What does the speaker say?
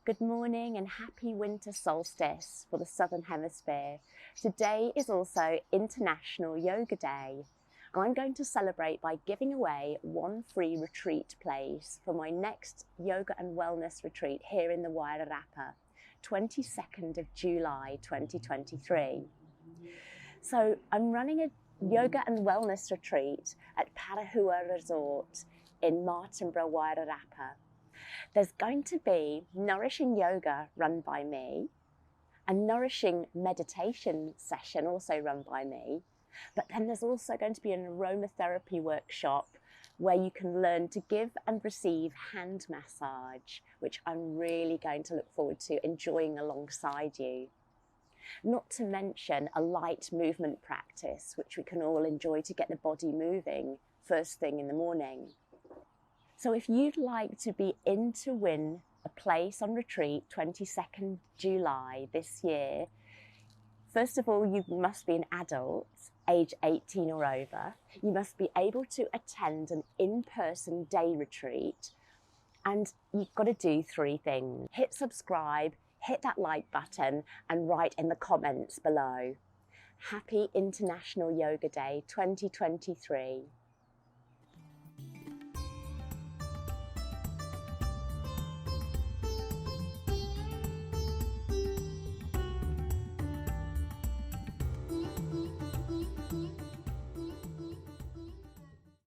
Good morning and happy winter solstice for the Southern Hemisphere. Today is also International Yoga Day. And I'm going to celebrate by giving away one free retreat place for my next yoga and wellness retreat here in the Wairarapa, 22nd of July 2023. So I'm running a yoga and wellness retreat at Parehua Resort in Martinborough, Wairarapa. There's going to be nourishing yoga run by me, a nourishing meditation session also run by me, but then there's also going to be an aromatherapy workshop where you can learn to give and receive hand massage, which I'm really going to look forward to enjoying alongside you. Not to mention a light movement practice, which we can all enjoy to get the body moving first thing in the morning. So if you'd like to be in to win a place on retreat 22nd July this year, first of all, you must be an adult, age 18 or over. You must be able to attend an in-person day retreat, and you've got to do three things. Hit subscribe, hit that like button, and write in the comments below. Happy International Yoga Day 2023.